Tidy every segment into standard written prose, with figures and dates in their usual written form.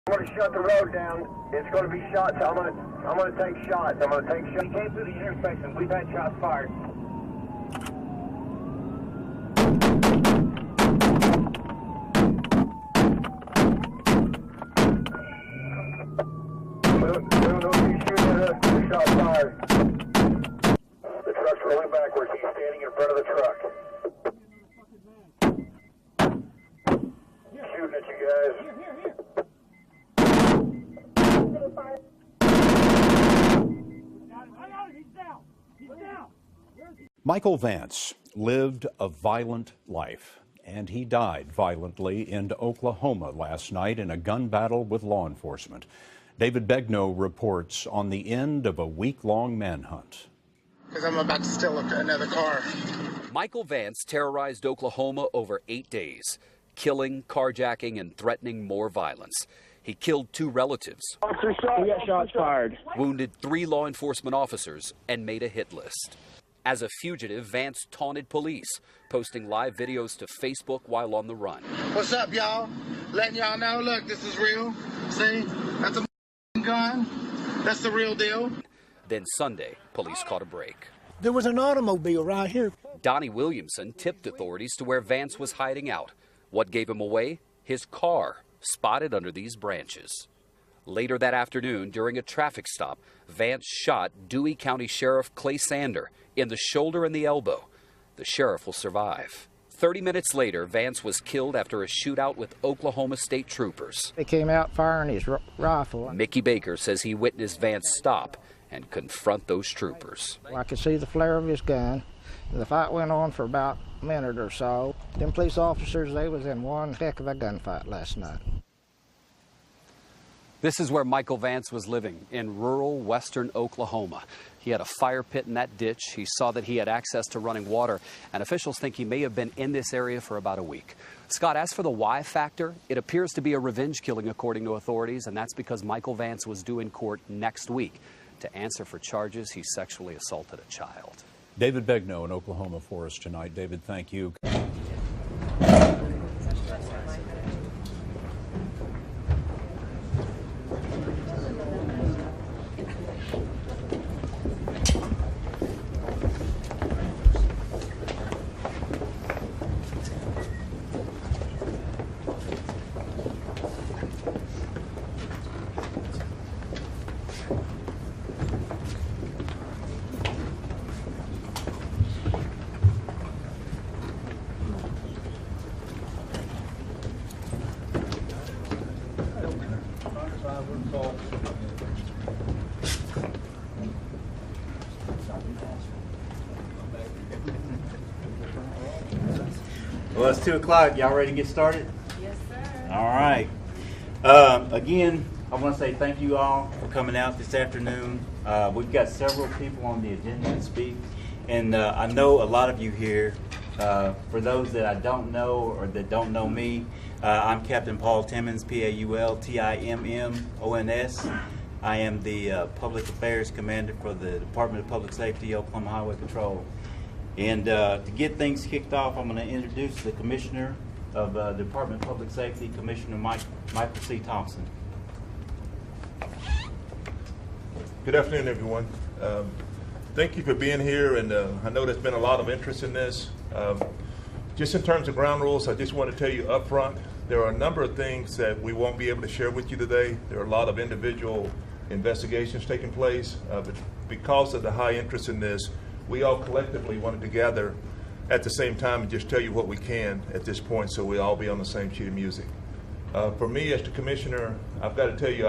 I'm going to shut the road down. It's going to be shots. I'm going to take shots. He came through the intersection. We've had shots fired. We don't know if he's shooting at us. The shots fired. The truck's rolling backwards. He's standing in front of the truck. Shooting at you guys. Michael Vance lived a violent life, and he died violently in Oklahoma last night in a gun battle with law enforcement. David Begnaud reports on the end of a week-long manhunt. Because I'm about to steal another car. Michael Vance terrorized Oklahoma over 8 days, killing, carjacking, and threatening more violence. He killed 2 relatives, We got shots fired. wounded 3 law enforcement officers, and made a hit list. As a fugitive, Vance taunted police, posting live videos to Facebook while on the run. What's up, y'all? Letting y'all know, look, this is real. See, that's a gun. That's the real deal. Then Sunday, police caught a break. There was an automobile right here. Donnie Williamson tipped authorities to where Vance was hiding out. What gave him away? His car, spotted under these branches. Later that afternoon, during a traffic stop, Vance shot Dewey County Sheriff Clay Sander in the shoulder and the elbow. The sheriff will survive. 30 minutes later, Vance was killed after a shootout with Oklahoma State troopers. They came out firing his rifle. Mickey Baker says he witnessed Vance stop and confront those troopers. I could see the flare of his gun. The fight went on for about a minute or so. Them police officers, they was in one heck of a gunfight last night. This is where Michael Vance was living, in rural western Oklahoma. He had a fire pit in that ditch. He saw that he had access to running water, and officials think he may have been in this area for about a week. Scott, as for the why factor, it appears to be a revenge killing according to authorities, and that's because Michael Vance was due in court next week to answer for charges he sexually assaulted a child. David Begnaud in Oklahoma for us tonight. David, thank you. Well, it's 2 o'clock. Y'all ready to get started? Yes, sir. All right. Again, I want to say thank you all for coming out this afternoon. We've got several people on the agenda to speak, and I know a lot of you here. For those that I don't know or that don't know me, I'm Captain Paul Timmons, P-A-U-L-T-I-M-M-O-N-S. I am the Public Affairs Commander for the Department of Public Safety, Oklahoma Highway Patrol. And to get things kicked off, I'm going to introduce the Commissioner of the Department of Public Safety, Commissioner Michael C. Thompson. Good afternoon, everyone. Thank you for being here, and I know there's been a lot of interest in this. Just in terms of ground rules, I just want to tell you up front, there are a number of things that we won't be able to share with you today. There are a lot of individual investigations taking place, but because of the high interest in this, we all collectively wanted to gather at the same time and just tell you what we can at this point so we all be on the same sheet of music. For me as the commissioner, I've got to tell you,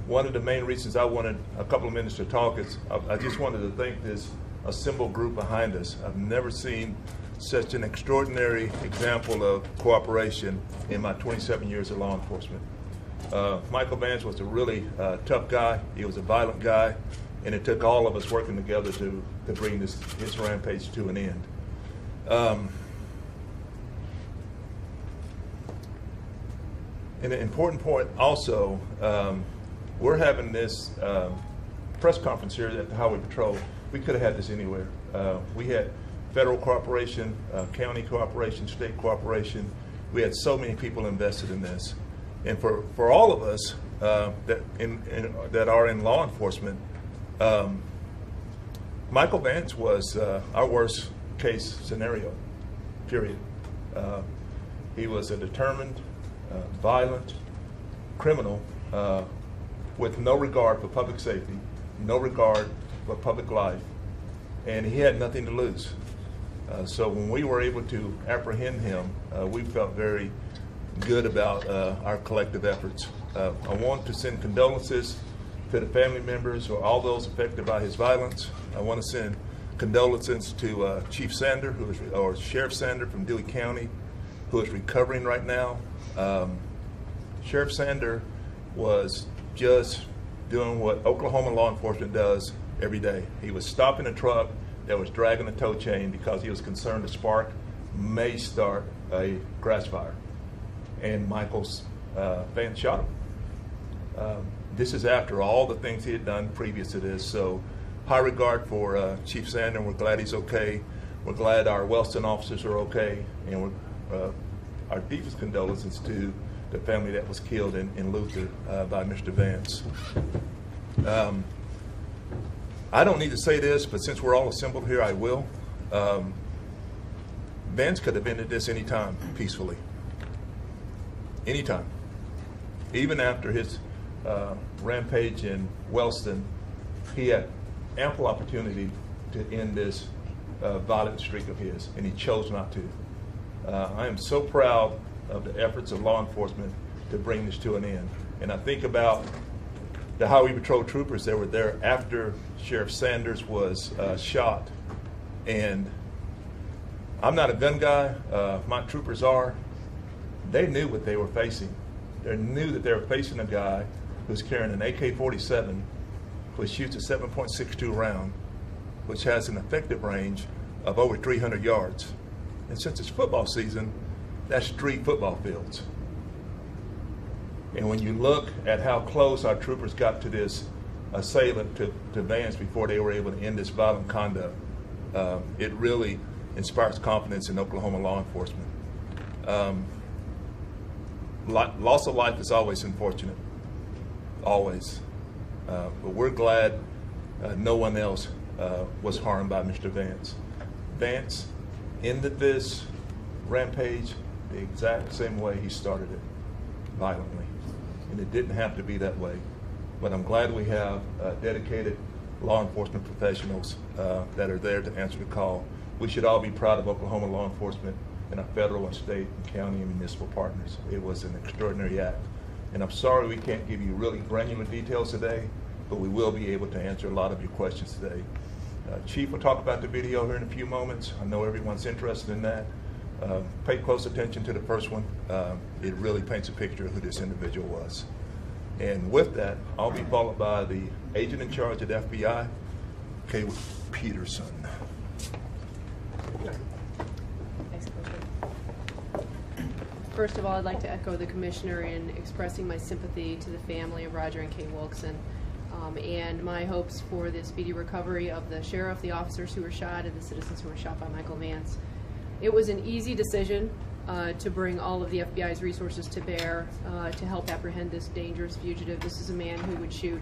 one of the main reasons I wanted a couple of minutes to talk is I just wanted to thank this assembled group behind us. I've never seen such an extraordinary example of cooperation in my 27 years of law enforcement. Michael Vance was a really tough guy. He was a violent guy. And it took all of us working together to bring his rampage to an end. And an important point also, we're having this press conference here at the Highway Patrol. We could have had this anywhere. We had federal cooperation, county cooperation, state cooperation. We had so many people invested in this. And for all of us that are in law enforcement, Michael Vance was our worst case scenario, period. He was a determined, violent criminal with no regard for public safety, no regard for public life, and he had nothing to lose. So when we were able to apprehend him, we felt very good about our collective efforts. I want to send condolences to the family members or all those affected by his violence. I want to send condolences to Chief Sander, or Sheriff Sander from Dewey County, who is recovering right now. Sheriff Sander was just doing what Oklahoma law enforcement does every day. He was stopping a truck that was dragging a tow chain because he was concerned the spark may start a grass fire. And Michael's Vance shot him. This is after all the things he had done previous to this. So high regard for Chief Sander. We're glad he's okay. We're glad our Wellston officers are okay. And our deepest condolences to the family that was killed in Luther by Mr. Vance. I don't need to say this, but since we're all assembled here, I will. Vance could have ended this anytime, peacefully. Anytime. Even after his rampage in Wellston, he had ample opportunity to end this violent streak of his, and he chose not to. I am so proud of the efforts of law enforcement to bring this to an end. And I think about the Highway Patrol troopers that were there after Sheriff Sanders was shot. And I'm not a gun guy, my troopers are. They knew what they were facing. They knew that they were facing a guy who's carrying an AK-47, which shoots a 7.62 round, which has an effective range of over 300 yards. And since it's football season, that's 3 football fields. And when you look at how close our troopers got to this assailant, to Vance, before they were able to end this violent conduct, it really inspires confidence in Oklahoma law enforcement. Loss of life is always unfortunate, always. But we're glad no one else was harmed by Mr. Vance. Vance ended this rampage the exact same way he started it, violently. And it didn't have to be that way. But I'm glad we have dedicated law enforcement professionals that are there to answer the call. We should all be proud of Oklahoma law enforcement and our federal and state and county and municipal partners. It was an extraordinary act. And I'm sorry we can't give you really granular details today, but we will be able to answer a lot of your questions today. Chief will talk about the video here in a few moments. I know everyone's interested in that. Pay close attention to the first one. It really paints a picture of who this individual was. And with that, I'll be followed by the agent in charge at FBI, Kay Peterson. First of all, I'd like to echo the Commissioner in expressing my sympathy to the family of Roger and Kay Wilkson, and my hopes for the speedy recovery of the sheriff, the officers who were shot, and the citizens who were shot by Michael Vance. It was an easy decision to bring all of the FBI's resources to bear to help apprehend this dangerous fugitive. This is a man who would shoot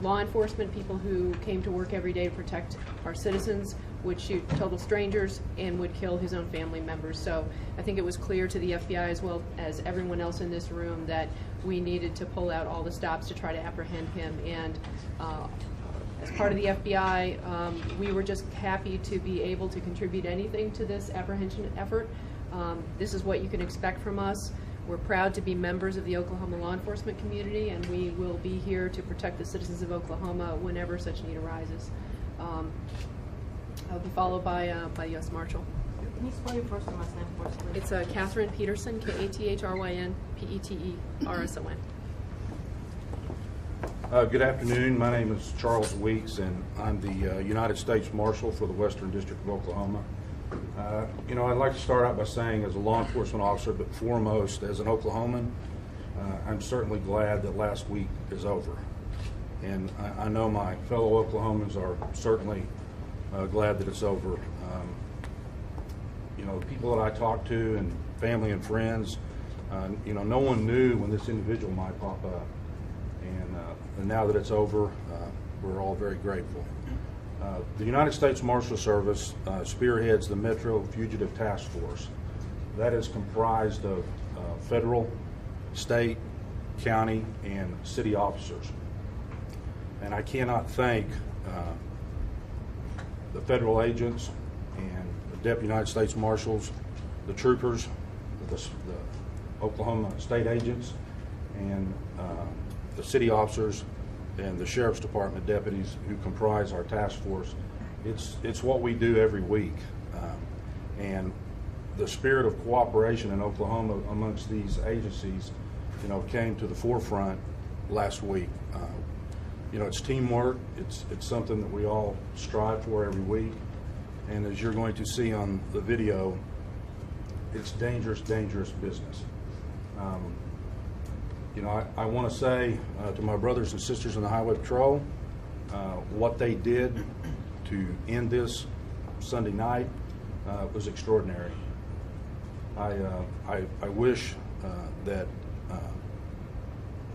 law enforcement, people who came to work every day to protect our citizens, would shoot total strangers, and would kill his own family members. So I think it was clear to the FBI, as well as everyone else in this room, that we needed to pull out all the stops to try to apprehend him. And as part of the FBI, we were just happy to be able to contribute anything to this apprehension effort. This is what you can expect from us. We're proud to be members of the Oklahoma law enforcement community, and we will be here to protect the citizens of Oklahoma whenever such need arises. I'll be followed by U.S. Marshal. Can you spell your first and last name for us, please? It's Catherine Peterson, Kathryn Peterson. Good afternoon. My name is Charles Weeks, and I'm the United States Marshal for the Western District of Oklahoma. I'd like to start out by saying, as a law enforcement officer, but foremost as an Oklahoman, I'm certainly glad that last week is over. And I know my fellow Oklahomans are certainly glad that it's over. The people that I talk to and family and friends, You know, no one knew when this individual might pop up, and now that it's over, we're all very grateful. The United States Marshal Service spearheads the Metro Fugitive Task Force. That is comprised of federal, state, county, and city officers. And I cannot thank the federal agents and the Deputy United States Marshals, the troopers, the Oklahoma state agents, and the city officers and the Sheriff's Department deputies who comprise our task force. It's what we do every week. And the spirit of cooperation in Oklahoma amongst these agencies, you know, came to the forefront last week. You know, it's teamwork. It's something that we all strive for every week. And as you're going to see on the video, it's dangerous, dangerous business. You know, I want to say to my brothers and sisters in the Highway Patrol, what they did to end this Sunday night was extraordinary. I wish that,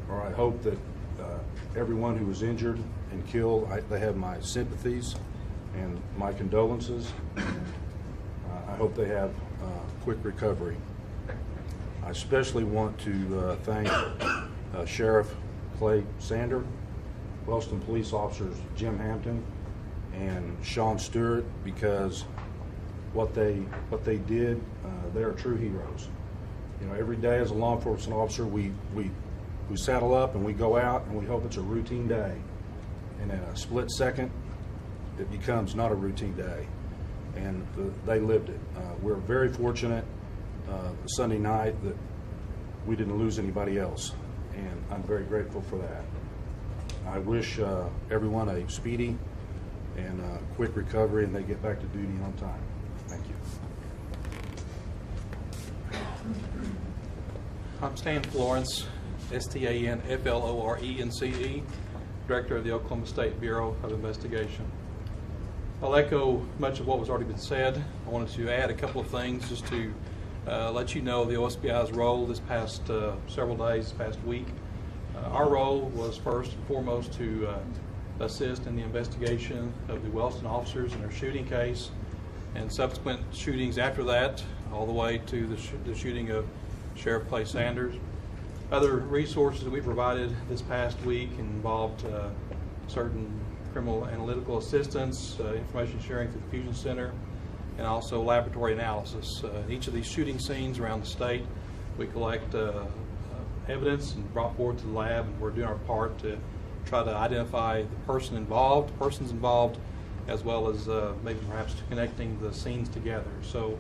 or I hope that everyone who was injured and killed, they have my sympathies and my condolences. I hope they have quick recovery. I especially want to thank Sheriff Clay Sander, Wellston Police Officers Jim Hampton, and Shawn Stewart, because what they did, they are true heroes. You know, every day as a law enforcement officer, we saddle up and we go out and we hope it's a routine day. And in a split second, it becomes not a routine day. And they lived it. We're very fortunate Sunday night that we didn't lose anybody else. And I'm very grateful for that. I wish everyone a speedy and quick recovery and they get back to duty on time. Thank you. I'm Stan Florence, STANFLORENCE, Director of the Oklahoma State Bureau of Investigation. I'll echo much of what was already been said. I wanted to add a couple of things just to let you know the OSBI's role this past several days, this past week. Our role was first and foremost to assist in the investigation of the Wellston officers and their shooting case and subsequent shootings after that, all the way to the shooting of Sheriff Clay Sanders. Other resources that we provided this past week involved certain criminal analytical assistance, information sharing through the Fusion Center, and also laboratory analysis. In each of these shooting scenes around the state, we collect evidence and brought forward to the lab, and we're doing our part to try to identify the persons involved, as well as maybe perhaps connecting the scenes together. So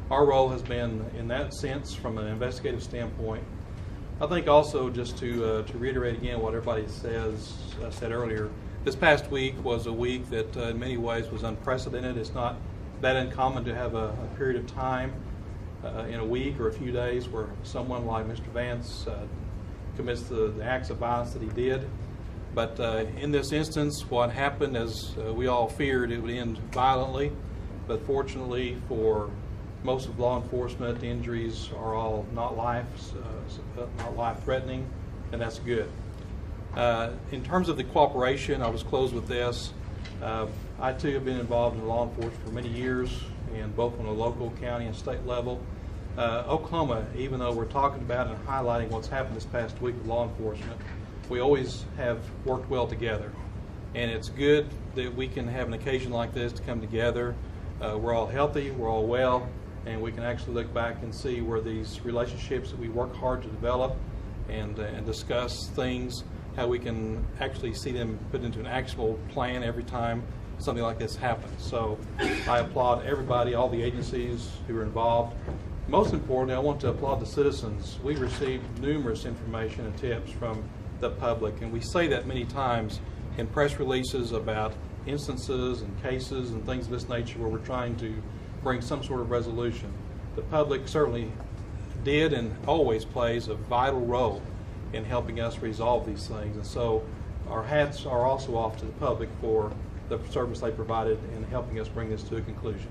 our role has been, in that sense, from an investigative standpoint. I think also, just to reiterate again what everybody said earlier, this past week was a week that in many ways was unprecedented. It's not that uncommon to have a period of time in a week or a few days where someone like Mr. Vance commits the acts of violence that he did. But in this instance, what happened, as we all feared, it would end violently. But fortunately for most of law enforcement, the injuries are all not life-threatening, and that's good. In terms of the cooperation, I'll just close with this. I too have been involved in law enforcement for many years, and both on a local, county, and state level. Oklahoma, even though we're talking about and highlighting what's happened this past week with law enforcement, we always have worked well together. And it's good that we can have an occasion like this to come together. We're all healthy, we're all well, and we can actually look back and see where these relationships that we work hard to develop and discuss things, how we can actually see them put into an actionable plan every time something like this happens. So I applaud everybody, all the agencies who are involved. Most importantly, I want to applaud the citizens. We received numerous information and tips from the public, and we say that many times in press releases about instances and cases and things of this nature where we're trying to bring some sort of resolution. The public certainly did and always plays a vital role in helping us resolve these things. And so our hats are also off to the public for the service they provided in helping us bring this to a conclusion.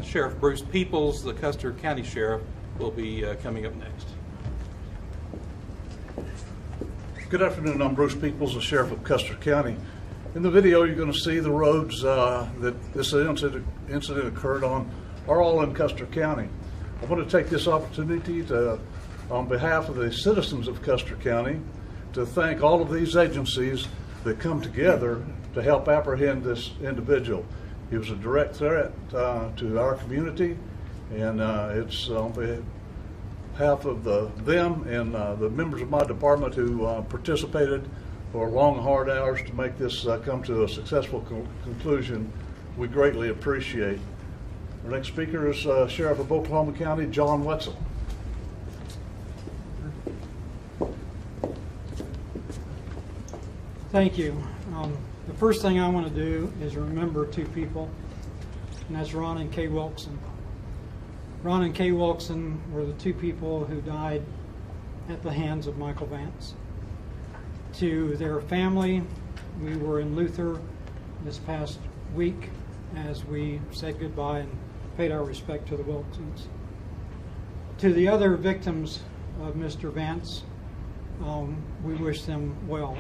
Sheriff Bruce Peoples, the Custer County Sheriff, will be coming up next. Good afternoon. I'm Bruce Peoples, the Sheriff of Custer County. In the video, you're going to see the roads that this incident occurred on are all in Custer County. I want to take this opportunity to, on behalf of the citizens of Custer County, to thank all of these agencies that come together to help apprehend this individual. He was a direct threat to our community, and it's on behalf of them and the members of my department who participated for long, hard hours to make this come to a successful conclusion. We greatly appreciate. Our next speaker is Sheriff of Oklahoma County, John Wetzel. Thank you. The first thing I want to do is remember two people, and that's Ron and Kay Wilkson. Ron and Kay Wilkson were the two people who died at the hands of Michael Vance. To their family, we were in Luther this past week as we said goodbye and paid our respect to the Wilksons. To the other victims of Mr. Vance, we wish them well.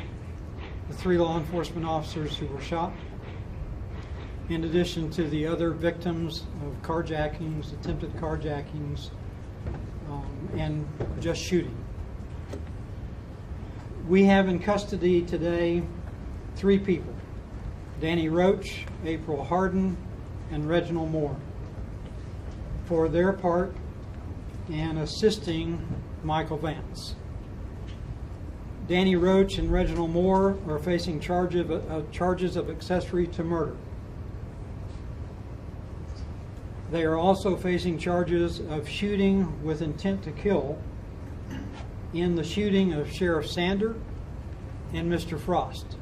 The 3 law enforcement officers who were shot, in addition to the other victims of carjackings, attempted carjackings, and just shooting. We have in custody today 3 people: Danny Roach, April Harden, and Reginald Moore, for their part in assisting Michael Vance. Danny Roach and Reginald Moore are facing charges of accessory to murder. They are also facing charges of shooting with intent to kill in the shooting of Sheriff Sander and Mr. Frost,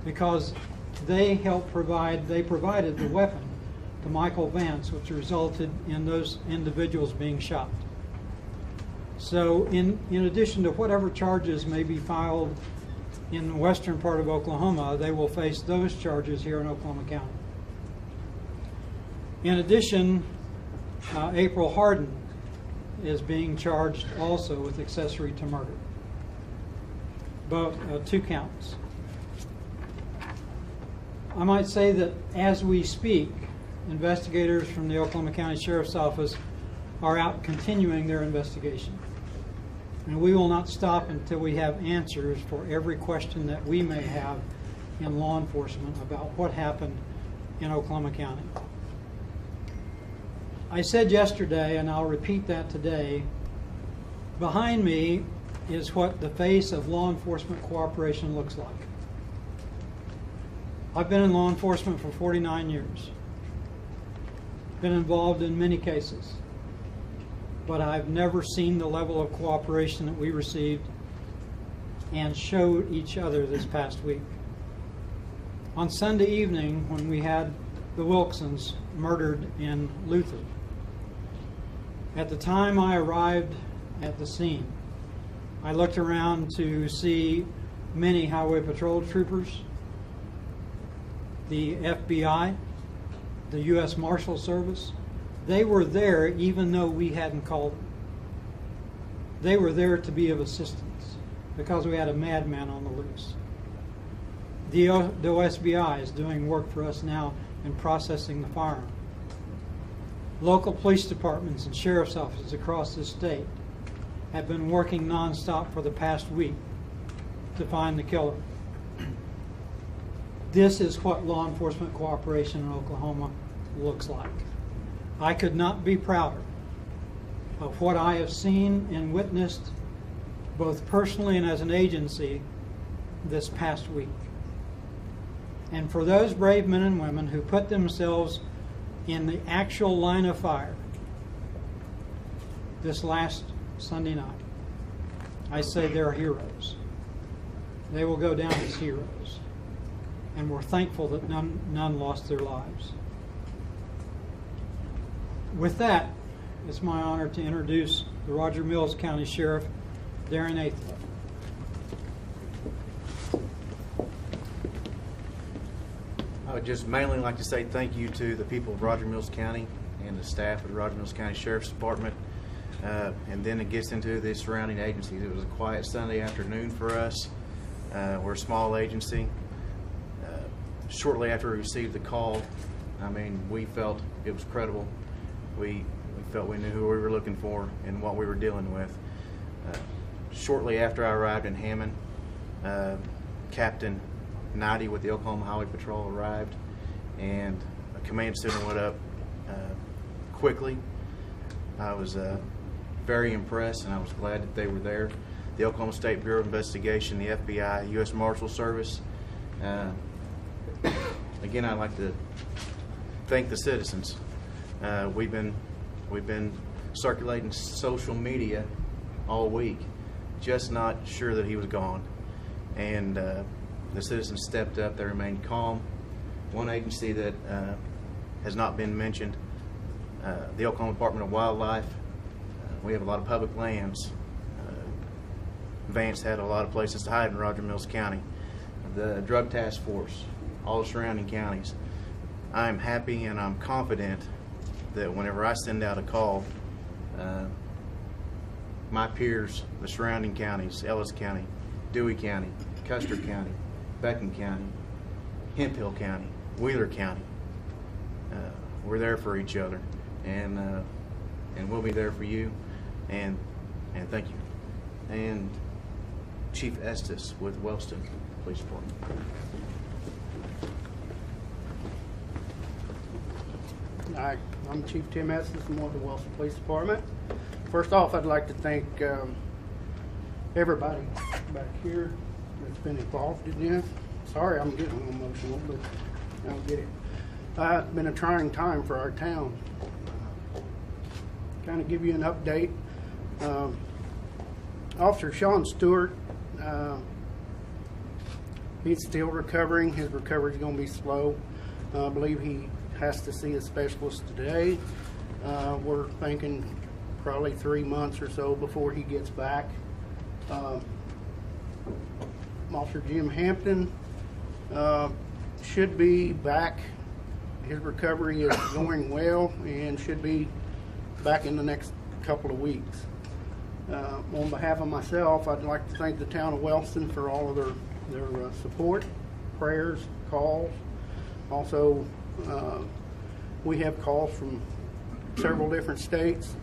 because they provided the weapon to Michael Vance, which resulted in those individuals being shot. So in addition to whatever charges may be filed in the western part of Oklahoma, they will face those charges here in Oklahoma County. In addition, April Harden is being charged also with accessory to murder. Both 2 counts. I might say that as we speak, investigators from the Oklahoma County Sheriff's Office are out continuing their investigation. And we will not stop until we have answers for every question that we may have in law enforcement about what happened in Oklahoma County. I said yesterday, and I'll repeat that today, behind me is what the face of law enforcement cooperation looks like. I've been in law enforcement for 49 years. Been involved in many cases. But I've never seen the level of cooperation that we received and showed each other this past week. On Sunday evening, when we had the Wilksons murdered in Luther, at the time I arrived at the scene, I looked around to see many highway patrol troopers, the FBI, the U.S. Marshal Service. They were there even though we hadn't called them. They were there to be of assistance because we had a madman on the loose. The OSBI is doing work for us now in processing the firearm. Local police departments and sheriff's offices across the state have been working nonstop for the past week to find the killer. This is what law enforcement cooperation in Oklahoma looks like. I could not be prouder of what I have seen and witnessed, both personally and as an agency, this past week. And for those brave men and women who put themselves in the actual line of fire this last Sunday night, I say they're heroes. They will go down as heroes. And we're thankful that none lost their lives. With that, it's my honor to introduce the Roger Mills County Sheriff, Darren Athel. I would just mainly like to say thank you to the people of Roger Mills County and the staff of the Roger Mills County Sheriff's Department. And then it gets into the surrounding agencies. It was a quiet Sunday afternoon for us. We're a small agency. Shortly after we received the call, I mean, we felt it was credible. We felt we knew who we were looking for and what we were dealing with. Shortly after I arrived in Hammond, Captain Knighty with the Oklahoma Highway Patrol arrived, and a command center went up quickly. I was very impressed, and I was glad that they were there. The Oklahoma State Bureau of Investigation, the FBI, U.S. Marshal Service. Again, I'd like to thank the citizens. We've been circulating social media all week, just not sure that he was gone. And the citizens stepped up. They remained calm. One agency that has not been mentioned, the Oklahoma Department of Wildlife. We have a lot of public lands. Vance had a lot of places to hide in Roger Mills County. The Drug Task Force, all the surrounding counties. I'm happy and I'm confident that whenever I send out a call, my peers, the surrounding counties, Ellis County, Dewey County, Custer County, Beckham County, Hemphill County, Wheeler County, we're there for each other, and we'll be there for you, and thank you. And Chief Estes with Wellston Police Department. Hi, I'm Chief Tim Estes from the Wellston Police Department. First off, I'd like to thank everybody back here that's been involved in this. Sorry I'm getting emotional, but I'll get it. It's been a trying time for our town. Kind of give you an update. Officer Shawn Stewart, he's still recovering. His recovery is going to be slow. I believe he has to see a specialist today. We're thinking probably 3 months or so before he gets back. Officer Jim Hampton should be back. His recovery is going well and should be back in the next couple of weeks. On behalf of myself, I'd like to thank the town of Wellston for all of their support, prayers, calls. Also, we have calls from several different states,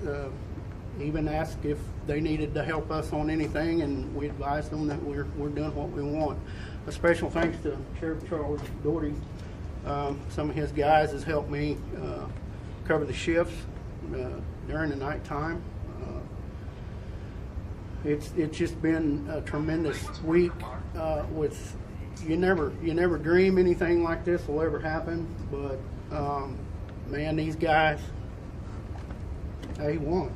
even asked if they needed to help us on anything, and we advised them that we're doing what we want. A special thanks to Sheriff Charles Doherty. Some of his guys has helped me cover the shifts during the nighttime. It's just been a tremendous week. With you never dream anything like this will ever happen, but man, these guys, they won.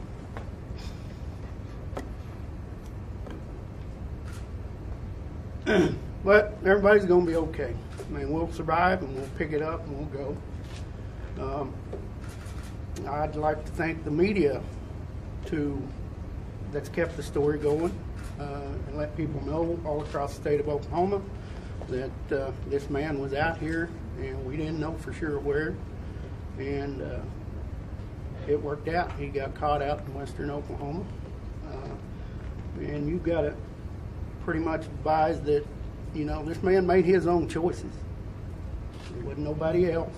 But everybody's going to be okay. I mean, we'll survive and we'll pick it up and we'll go. I'd like to thank the media that's kept the story going and let people know all across the state of Oklahoma that this man was out here and we didn't know for sure where. And it worked out. He got caught out in western Oklahoma. And you've got to pretty much advise that, you know, this man made his own choices. It wasn't nobody else.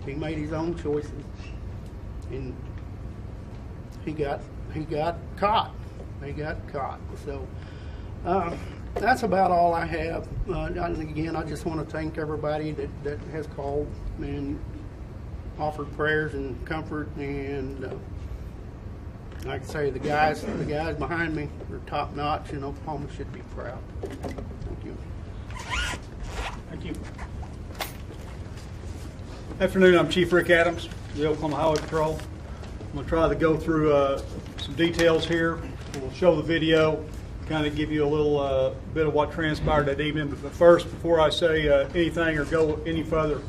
He made his own choices. And he got caught. He got caught. So that's about all I have. Again, I just want to thank everybody that has called and offered prayers and comfort. And like I say, the guys behind me are top notch, and Oklahoma should be proud. Thank you. Thank you. Afternoon, I'm Chief Rick Adams, the Oklahoma Highway Patrol. I'm going to try to go through some details here. We'll show the video, kind of give you a little bit of what transpired that evening. But first, before I say anything or go any further,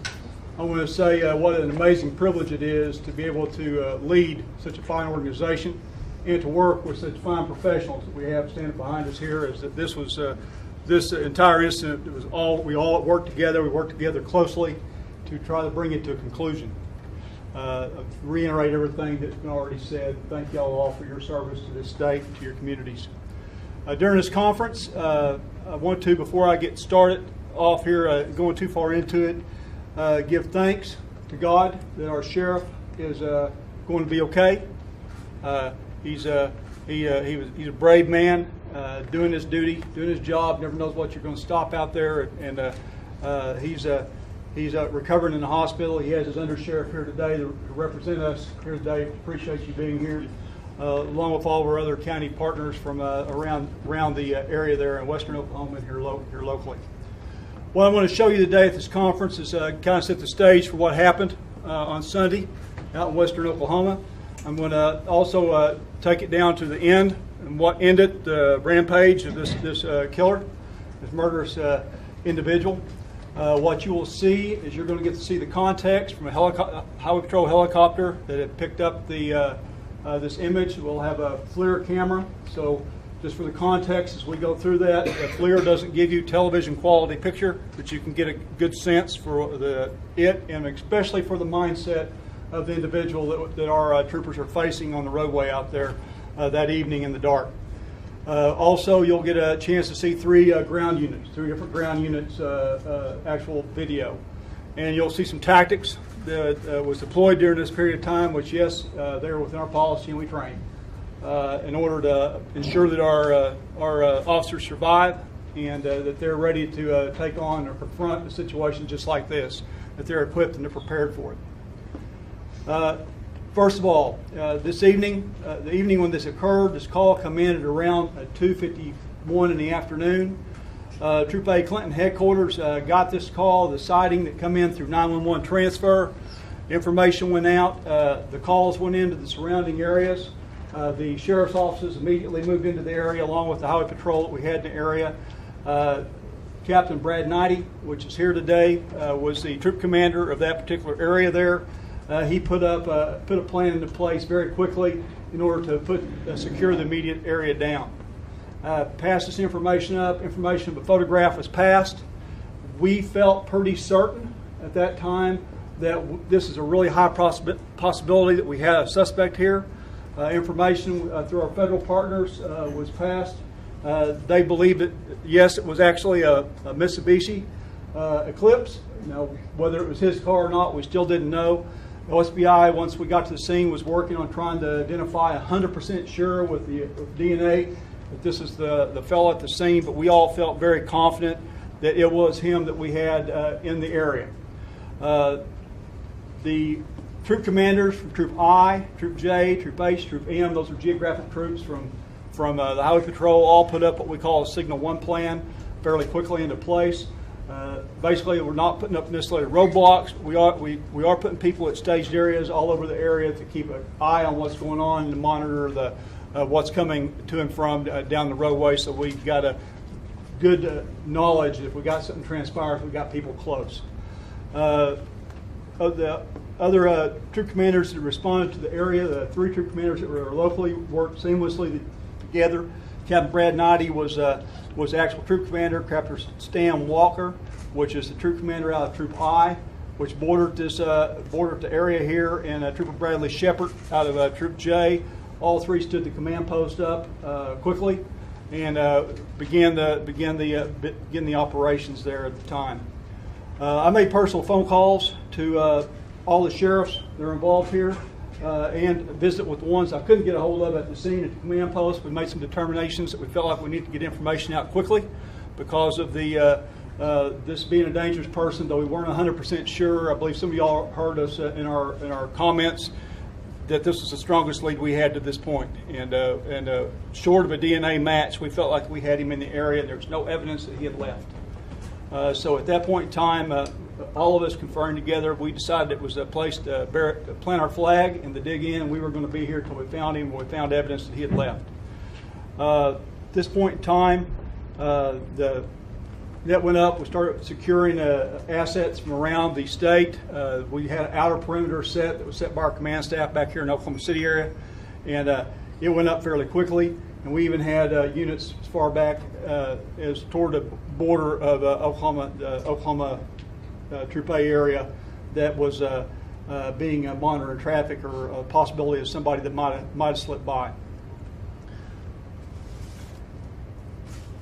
I want to say what an amazing privilege it is to be able to lead such a fine organization and to work with such fine professionals that we have standing behind us here. Is that this was this entire incident? It was we all worked together. We worked together closely to try to bring it to a conclusion. Reiterate everything that's been already said. Thank y'all all for your service to this state and to your communities. During this conference, I want to, before I get started off here, going too far into it, give thanks to God that our sheriff is going to be okay. He's a brave man, doing his duty, doing his job. Never knows what you're going to stop out there, and he's recovering in the hospital. He has his undersheriff here today to represent us here today. Appreciate you being here, along with all of our other county partners from around the area there in western Oklahoma and here locally. What I'm going to show you today at this conference is kind of set the stage for what happened on Sunday out in western Oklahoma. I'm going to also take it down to the end and what ended the rampage of this killer, this murderous individual. What you will see is you're going to get to see the context from a Highway Patrol helicopter that had picked up this image. We'll have a FLIR camera, so just for the context as we go through that, FLIR doesn't give you television quality picture, but you can get a good sense for it and especially for the mindset of the individual that our troopers are facing on the roadway out there that evening in the dark. Also, you'll get a chance to see three different ground units actual video. And you'll see some tactics that was deployed during this period of time, which, yes, they're within our policy and we train in order to ensure that our officers survive and that they're ready to take on or confront a situation just like this, that they're equipped and they're prepared for it. First of all, this evening, the evening when this occurred, this call came in at around 2:51 in the afternoon. Troop A Clinton headquarters got this call, the sighting that come in through 911 transfer. Information went out. The calls went into the surrounding areas. The sheriff's offices immediately moved into the area along with the highway patrol that we had in the area. Captain Brad Knighty, which is here today, was the troop commander of that particular area there. He put a plan into place very quickly in order to secure the immediate area down. Passed this information up. Information of a photograph was passed. We felt pretty certain at that time that this is a really high possibility that we had a suspect here. Information through our federal partners was passed. They believed that, yes, it was actually a Mitsubishi Eclipse. Now, whether it was his car or not, we still didn't know. OSBI, once we got to the scene, was working on trying to identify 100% sure with the DNA that this is the fellow at the scene, but we all felt very confident that it was him that we had in the area. The troop commanders from Troop I, Troop J, Troop H, Troop M, those are geographic troops from the Highway Patrol, all put up what we call a Signal 1 plan fairly quickly into place. Basically, we're not putting up necessarily roadblocks. We are putting people at staged areas all over the area to keep an eye on what's going on and to monitor what's coming to and from down the roadway. So we've got a good knowledge that if we got something transpires, we got people close. Of the other troop commanders that responded to the area, the three troop commanders that were locally worked seamlessly together. Captain Brad Knighty was the actual troop commander. Captain Stan Walker, which is the troop commander out of Troop I, which bordered the area here, and Trooper Bradley Shepard out of Troop J. All three stood the command post up quickly and began the operations there at the time. I made personal phone calls to all the sheriffs that are involved here and visit with the ones I couldn't get a hold of at the scene at the command post. We made some determinations that we felt like we needed to get information out quickly because of this being a dangerous person, though we weren't 100% sure. I believe some of y'all heard us in our comments that this was the strongest lead we had to this point. And short of a DNA match, we felt like we had him in the area and there was no evidence that he had left. So at that point in time, all of us conferring together, we decided it was a place to plant our flag and to dig in, and we were going to be here until we found him and we found evidence that he had left. At this point in time, the net went up. We started securing assets from around the state. We had an outer perimeter set that was set by our command staff back here in Oklahoma City area, and it went up fairly quickly. And we even had units as far back as toward the border of Oklahoma Troop A area that was being monitoring traffic or a possibility of somebody that might have slipped by.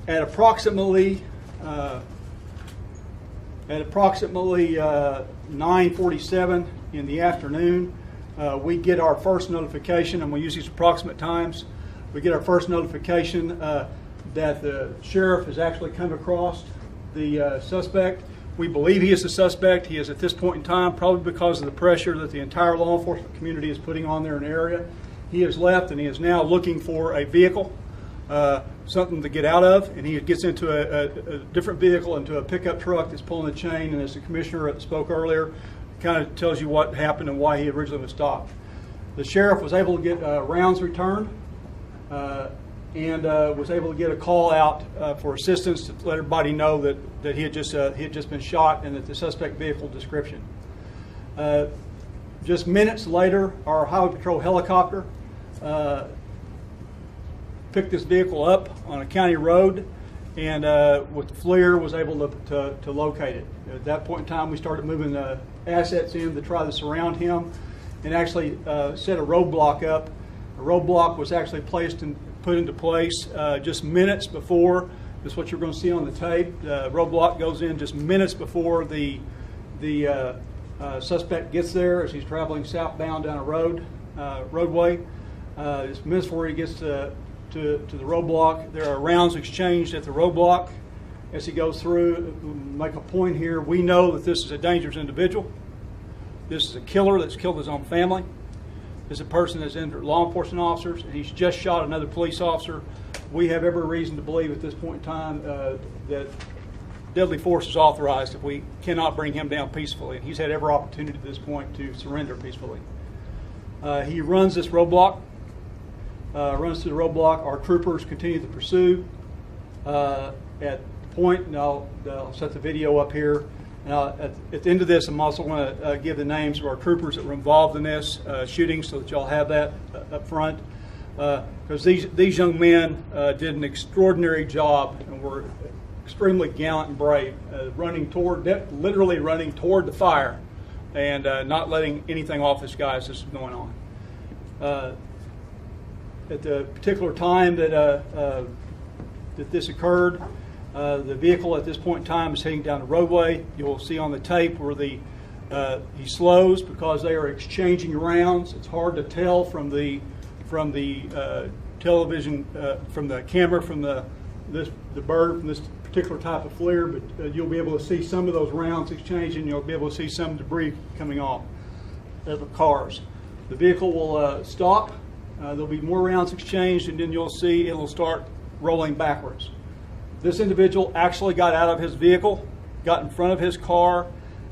At approximately 9:47 in the afternoon, we get our first notification, and we use these approximate times. We get our first notification that the sheriff has actually come across the suspect. We believe he is the suspect. He is at this point in time, probably because of the pressure that the entire law enforcement community is putting on there in the area. He has left and he is now looking for a vehicle, something to get out of, and he gets into a different vehicle, into a pickup truck that's pulling the chain, and as the commissioner spoke earlier, kind of tells you what happened and why he originally was stopped. The sheriff was able to get rounds returned and was able to get a call out for assistance to let everybody know that he had just been shot and that the suspect vehicle description. Just minutes later, our Highway Patrol helicopter picked this vehicle up on a county road, and with the FLIR was able to locate it. At that point in time, we started moving assets in to try to surround him and actually set a roadblock up. A roadblock was actually put into place just minutes before. This is what you're going to see on the tape. The roadblock goes in just minutes before the suspect gets there as he's traveling southbound down a roadway. Just minutes before he gets to the roadblock. There are rounds exchanged at the roadblock as he goes through. Make a point here. We know that this is a dangerous individual. This is a killer that's killed his own family. This is a person that's injured law enforcement officers, and he's just shot another police officer. We have every reason to believe at this point in time that deadly force is authorized if we cannot bring him down peacefully. And he's had every opportunity at this point to surrender peacefully. He runs this roadblock. Runs through the roadblock. Our troopers continue to pursue. At the point, and I'll set the video up here. Now, at the end of this, I'm also going to give the names of our troopers that were involved in this shooting, so that y'all have that up front. Because these young men did an extraordinary job and were extremely gallant and brave, literally running toward the fire, and not letting anything off this guy as this is going on. At the particular time that this occurred, the vehicle at this point in time is heading down the roadway. You will see on the tape where he slows because they are exchanging rounds. It's hard to tell from the television, from the camera, from the bird, from this particular type of FLIR, but you'll be able to see some of those rounds exchanging. You'll be able to see some debris coming off of the cars. The vehicle will stop. There'll be more rounds exchanged, and then you'll see it'll start rolling backwards. This individual actually got out of his vehicle, got in front of his car,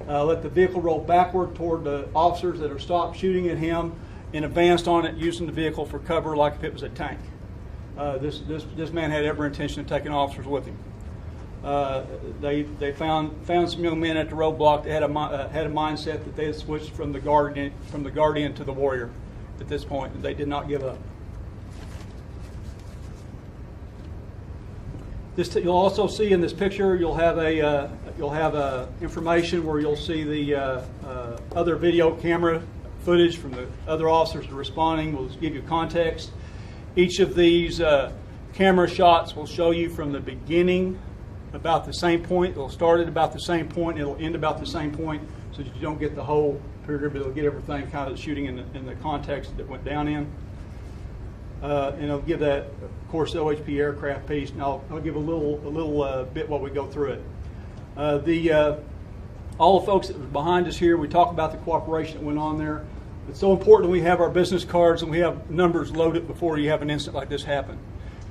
let the vehicle roll backward toward the officers that are stopped shooting at him, and advanced on it using the vehicle for cover like if it was a tank. This man had every intention of taking officers with him. They found some young men at the roadblock that had a mindset that they had switched from the guardian to the warrior at this point, and they did not give up. You'll also see in this picture, you'll have information where you'll see the other video camera footage from the other officers that are responding. We'll give you context. Each of these camera shots will show you from the beginning about the same point. It'll start at about the same point. It'll end about the same point, so that you don't get the whole period, but it'll get everything kind of shooting in the context that went down in. And it'll give that, of course, the OHP aircraft piece. And I'll give a little bit while we go through it. All the folks that were behind us here, we talk about the cooperation that went on there. It's so important we have our business cards and we have numbers loaded before you have an incident like this happen.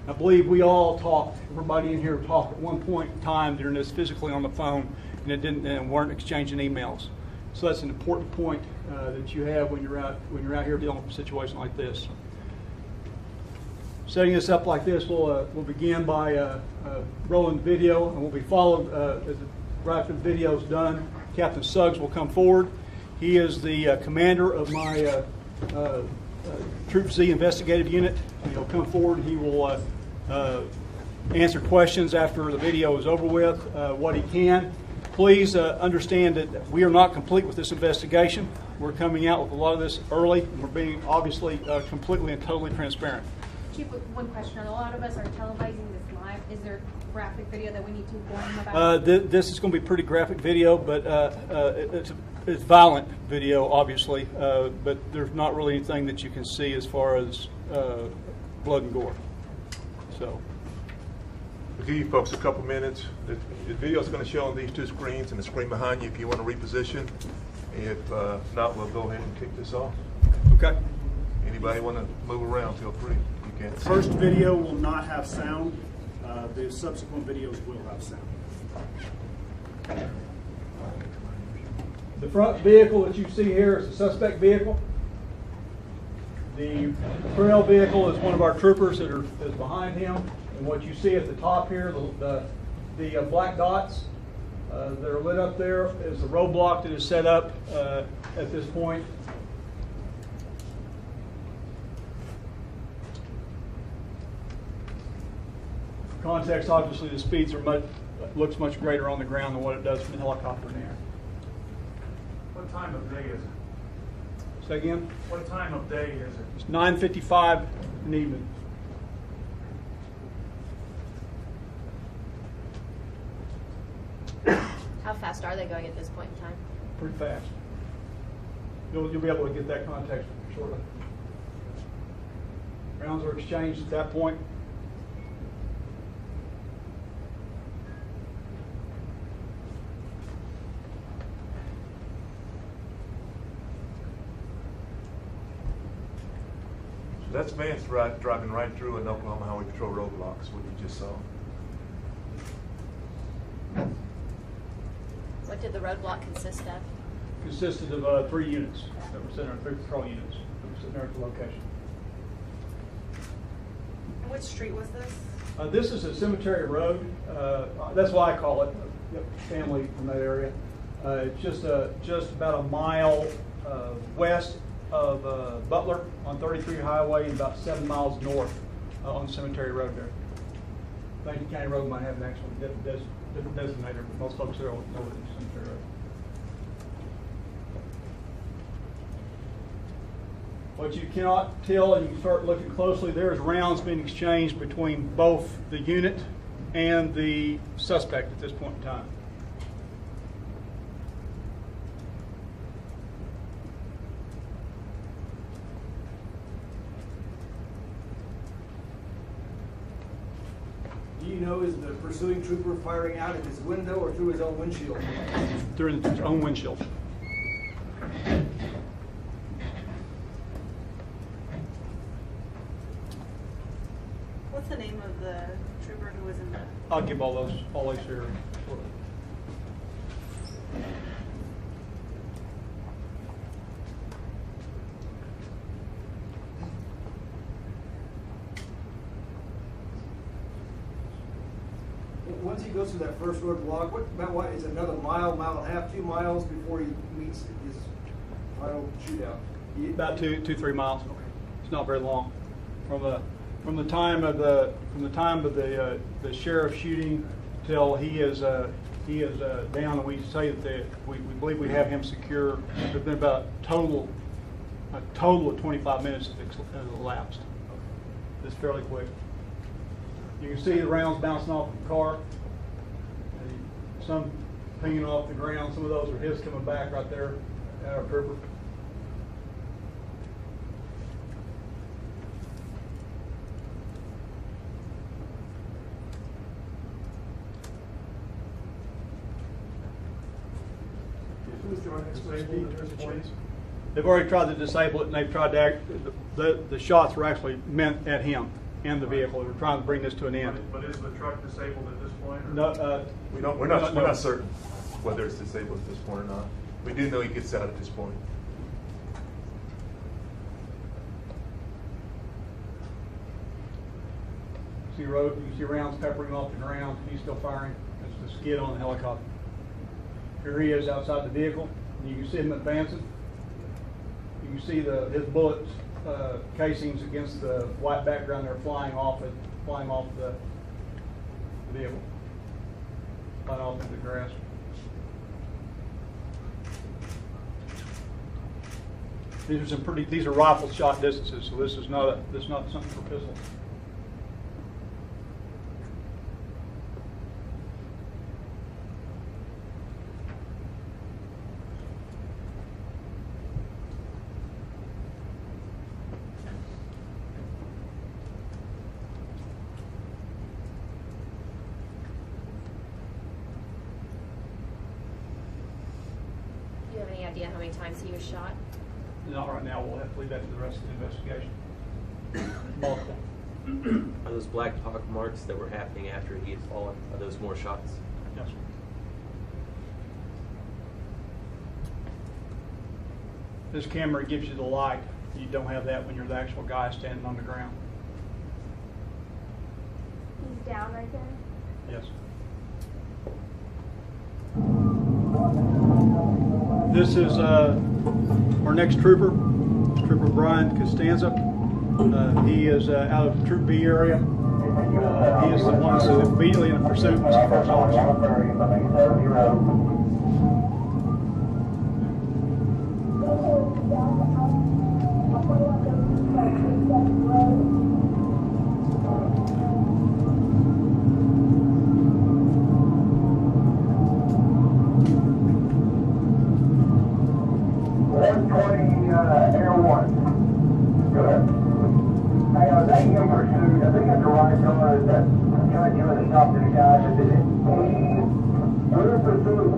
I believe we all talked, everybody in here talked at one point in time during this physically on the phone, and weren't exchanging emails. So that's an important point that you have when you're out here dealing with a situation like this. Setting this up like this, we'll begin by rolling the video, and we'll be followed right after the video is done. Captain Suggs will come forward. He is the commander of my Troop Z investigative unit. And he'll come forward and he will answer questions after the video is over with, what he can. Please understand that we are not complete with this investigation. We're coming out with a lot of this early, and we're being obviously completely and totally transparent. Chief, with one question. A lot of us are televising this live. Is there graphic video that we need to warn them about? This is going to be pretty graphic video, but it's violent video, obviously. But there's not really anything that you can see as far as blood and gore. So. We'll give you folks a couple minutes. The video is going to show on these two screens and the screen behind you if you want to reposition. If not, we'll go ahead and kick this off. Okay. Anybody want to move around, feel free. You can. First video will not have sound. The subsequent videos will have sound. The front vehicle that you see here is a suspect vehicle. The trail vehicle is one of our troopers that is behind him. And what you see at the top here, the black dots that are lit up there is the roadblock that is set up at this point. For context, obviously the speeds are looks much greater on the ground than what it does from the helicopter in the air. What time of day is it? Say again? What time of day is it? It's 9:55 in the evening. How fast are they going at this point in time? Pretty fast. You'll be able to get that context shortly. Rounds are exchanged at that point. So that's Vance driving right through an Oklahoma Highway Patrol roadblocks, what you just saw. What did the roadblock consist of? Consisted of 3 units that were sitting there, 3 patrol units that were sitting there at the location. And which street was this? This is a cemetery road. That's why I call it family from that area. It's just about a mile west of Butler on 33 Highway and about 7 miles north on Cemetery Road there. Lincoln County Road might have an actual different designator, but most folks there know it as Cemetery Road. What you cannot tell, and you can start looking closely, there's rounds being exchanged between both the unit and the suspect at this point in time. Do you know, is the pursuing trooper firing out of his window or through his own windshield? Through his own windshield. What's the name of the trooper who was in the... I'll give all these here shortly. Once he goes through that first roadblock, what is another mile, mile and a half, 2 miles before he meets his final shootout? About 2-3 miles. It's not very long. From the time of the sheriff shooting till he is down, and we say that we believe we have him secure. There's been about a total of 25 minutes that has elapsed. It's fairly quick. You can see the rounds bouncing off the car. Some pinging off the ground. Some of those are his coming back right there at our trooper. They've already tried to disable it, and they've tried to the shots were actually meant at him and the vehicle. They were trying to bring this to an end. But is the truck disabled at this point? Or? No, We're not certain whether it's disabled at this point or not. We do know he gets out at this point. You see rounds peppering off the ground. He's still firing. That's the skid on the helicopter. Here he is outside the vehicle. You can see him advancing. You can see his bullets casings against the white background. They're flying off the vehicle, flying off into the grass. These are rifle shot distances, so this is not something for pistol. idea how many times he was shot? Not right now. We'll have to leave that to the rest of the investigation. Multiple. Are those black pock marks that were happening after he had fallen, are those more shots? Yes, sir. This camera gives you the light. You don't have that when you're the actual guy standing on the ground. He's down right there? Yes. This is our next trooper, Trooper Brian Costanza. He is out of Troop B area. He is the one who is immediately in pursuit of Mr. First Officer. Air 1. Go ahead. Hey, I think in pursuit, I think that's the right number that trying to stop this guy that did it. We're in pursuit.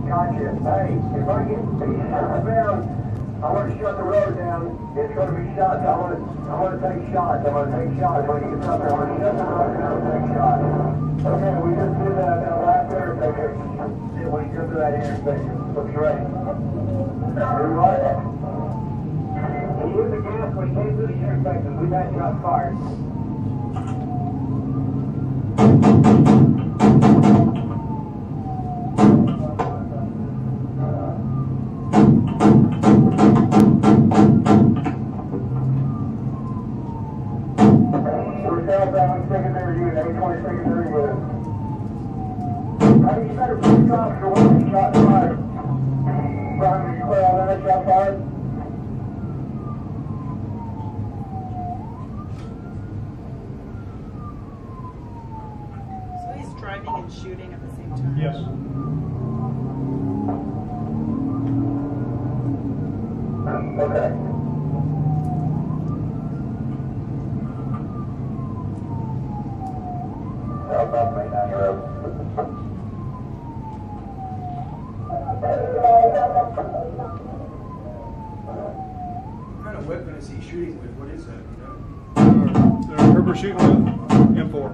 Gotcha. Hey, if I get found, I want to shut the road down. It's going to be shots. I want to take shots. When he gets up there, I want to shut the road down and take shots. Okay, we just did that last intersection. We just did that intersection. Looks ready. He used the gas when he came through the intersection. We've had shots fired. We're southbound secondary unit, 820 secondary unit. Hey, you better please stop for one shot fired. Brian, are you clear on that shot fired? So he's driving and shooting at the same time? Yes. Okay. Southbound Main 9 Road. What kind of weapon is he shooting with? What is that, you know? They're trooper shooting with M4.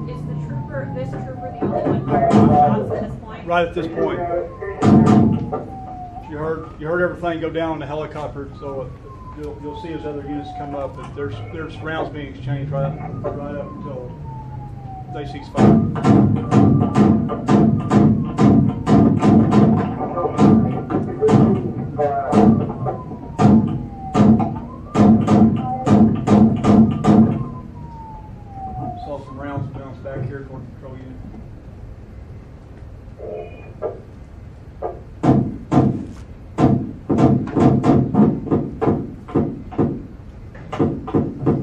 Is this trooper the only one firing shots at this point? Right at this point. You heard everything go down in the helicopter, so you'll see as other units come up that there's rounds being exchanged right up until they cease fire. Saw some rounds bounce back here toward the control unit.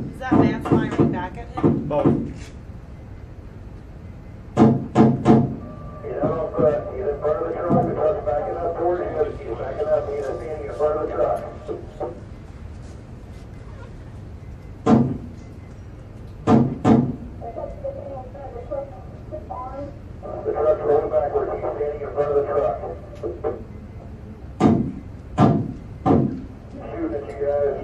Is that Vance firing back at him? Both. He's in front of the truck. The truck's backing up towards him. He's backing up. He's standing in front of the truck. The truck's rolling backwards. He's standing in front of the truck. Shooting at you guys.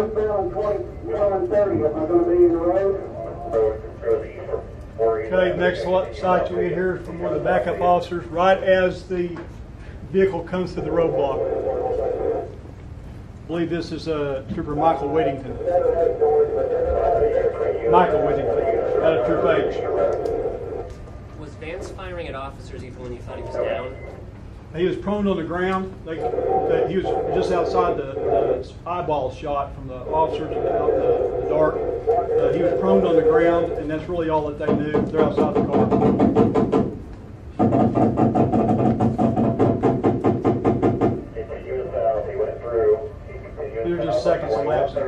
Eastbound 2130, am I going to be in the road? Okay, next sight you get here is from one of the backup officers right as the vehicle comes through the roadblock. I believe this is Trooper Michael Whittington. Michael Whittington, out of Troop H. Was Vance firing at officers even when you thought he was down? He was prone on the ground. He was just outside the eyeball shot from the officers out the dark. He was prone on the ground, and that's really all that they knew. They're outside the car. These are just seconds elapsing.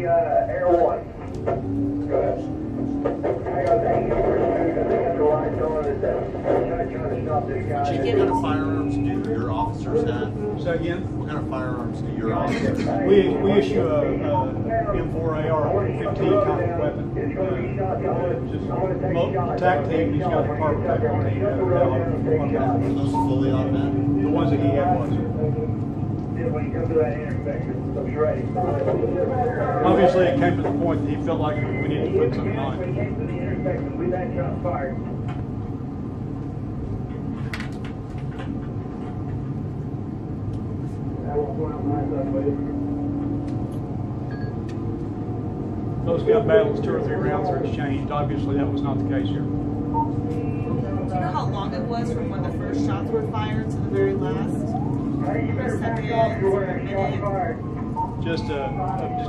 Air 1. Go ahead. Chief, what kind of firearms do your officers have? Say again? What kind of firearms do your officers have? We issue a M4 AR-15 kind of weapon. Just attack team, he's got a department back on team. Those fully automatic? The ones that he had was. When you come to that intersection, so be ready. Obviously, it came to the point that he felt like we needed to put something on When it. you came to the intersection, we've had shots fired. Those gun battles, 2 or 3 rounds are exchanged. Obviously, that was not the case here. Do you know how long it was from when the first shots were fired to the very last? Just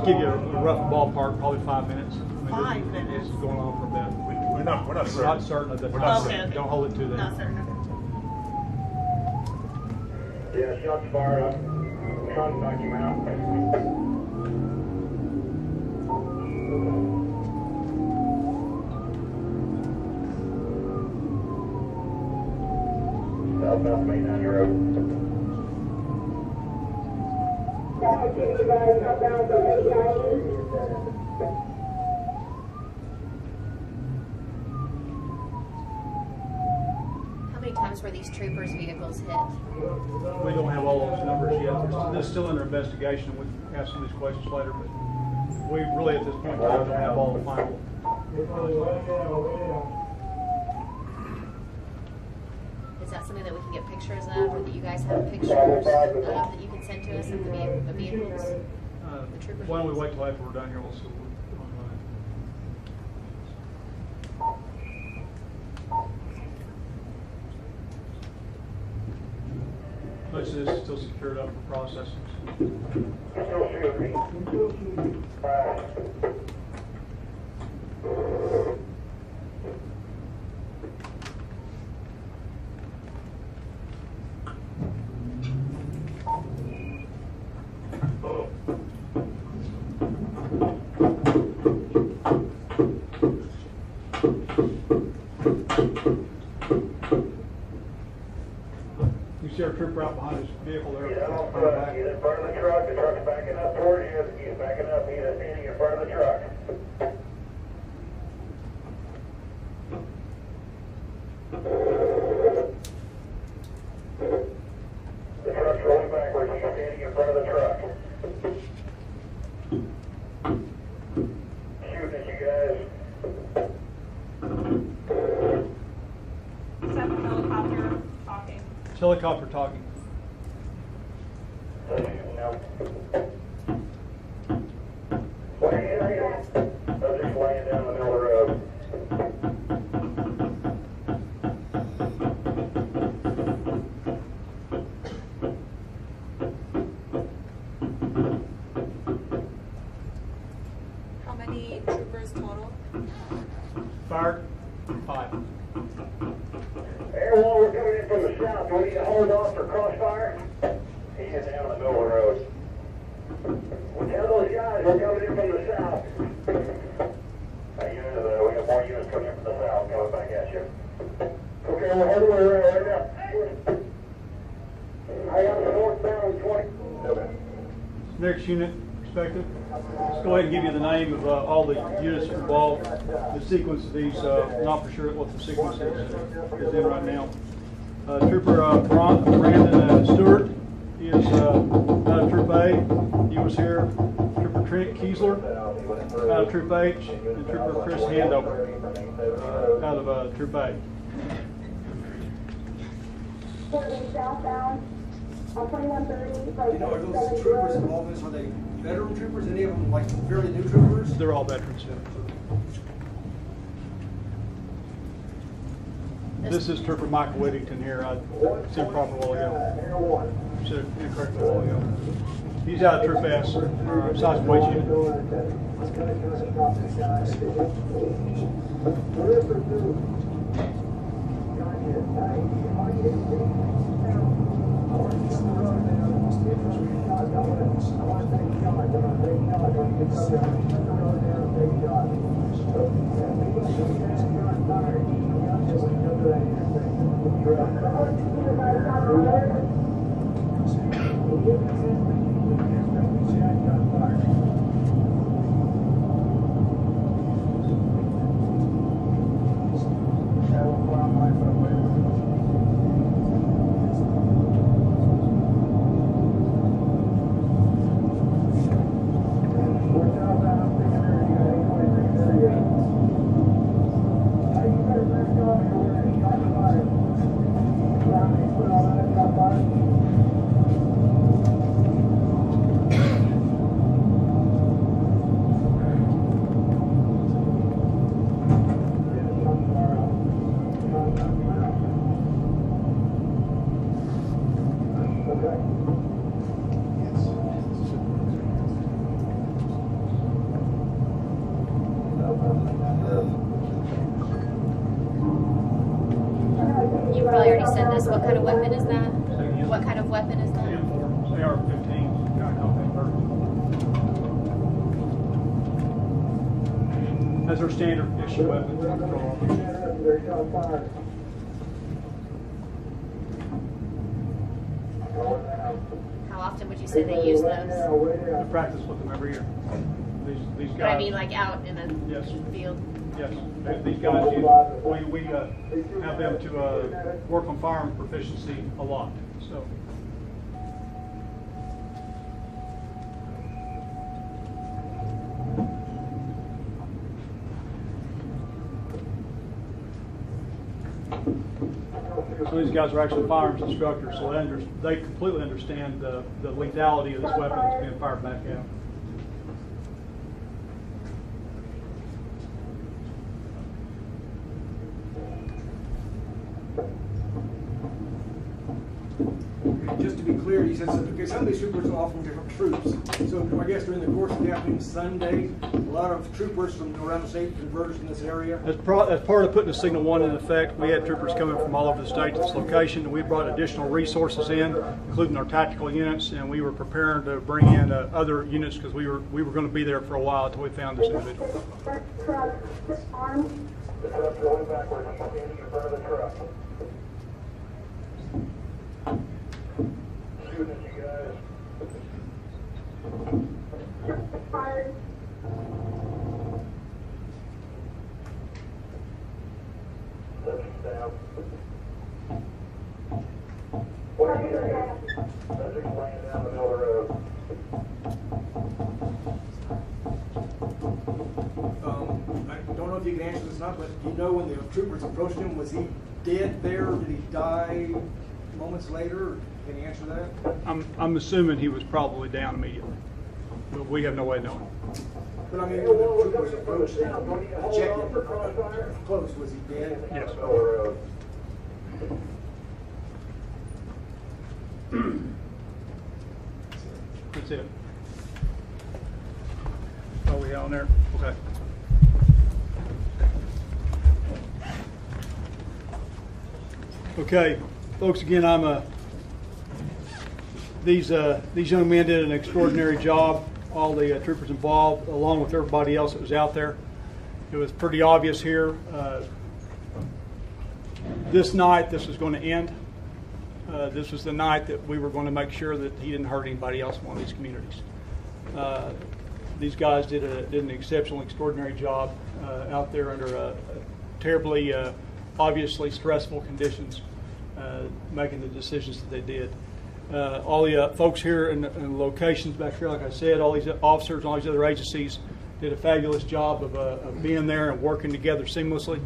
give you a rough ballpark, probably 5 minutes. 5 minutes. This is going on for a bit. We're not certain. Not certain of the We're time. not certain. Don't hold it to that. Not certain. Yeah, shots fired. I'm trying to knock him out. Southbound Main 90 Road. How many times were these troopers' vehicles hit? We don't have all those numbers yet. They're still under investigation. We can ask some of these questions later, but we really at this point in time don't have all the final. Is that something that we can get pictures of, or that you guys have pictures of that you can send to us of the vehicles? The troopers' Why don't we vehicles? wait till after we're done here? We'll see. Most of this is still secured up for processing. You see our trooper out behind his vehicle there. He's in front of the truck. The truck's backing up towards you. He's backing up. He's standing in front of the truck. The truck's rolling backwards. He's standing in front of the truck. Shooting at you guys. Is that the helicopter talking? It's helicopter talking. No. I'm just laying down the middle of the road. How many troopers total? Fired. 5. Air 1, we're coming in from the south. Do we need to hold off for crossfire? He is down in the middle of the road. Well, tell those guys we're coming in from the south. We got more units coming in from the south, coming back at you. Okay, we're heading around right now. Next unit perspective. Let's go ahead and give you the name of all the units involved. The sequence of these, not for sure what the sequence is in right now. Trooper Brandon Stewart is out of Troop A. He was here. Trooper Trent Kiesler out of Troop H, and Trooper Chris Handover out of Troop A. You know, are those troopers involved in this? Are they veteran troopers? Any of them like fairly new troopers? They're all veterans. Yeah. This is Trooper Michael Whittington here. I see him proper while ago. Should have incorrect a while ago. He's out of Troop S, or size and weight unit. You probably already said this. What kind of weapon is that? What kind of weapon is that? AR-15. That's our standard issue weapon. How often would you say they use those? I practice with them every year. These guys. But I mean, like out in the field. Yes, these guys, we have them to work on firearm proficiency a lot. So. So these guys are actually firearms instructors, so they completely understand the lethality of this weapon that's being fired back out. Just to be clear, you said okay, some of these troopers are all from different troops. So I guess during the course of the afternoon Sunday, a lot of troopers from around the state converged in this area. As part of putting the Signal 1 in effect, we had troopers coming from all over the state to this location. We brought additional resources in, including our tactical units, and we were preparing to bring in other units because we were going to be there for a while until we found this individual. I don't know if you can answer this or not, but you know when the troopers approached him, was he dead there, or did he die moments later? Can you answer that? I'm assuming he was probably down immediately, but we have no way of knowing. But I mean, when the troopers approached him, checked him close, was he dead? Yes. That's it. Are we on there? Okay. Okay, folks. Again, these young men did an extraordinary job. All the troopers involved, along with everybody else that was out there. It was pretty obvious here. This night, this was going to end. This was the night that we were going to make sure that he didn't hurt anybody else in one of these communities. These guys did an exceptional, extraordinary job out there under terribly, obviously stressful conditions, making the decisions that they did. All the folks here in locations back here, like I said, all these officers and all these other agencies did a fabulous job of being there and working together seamlessly.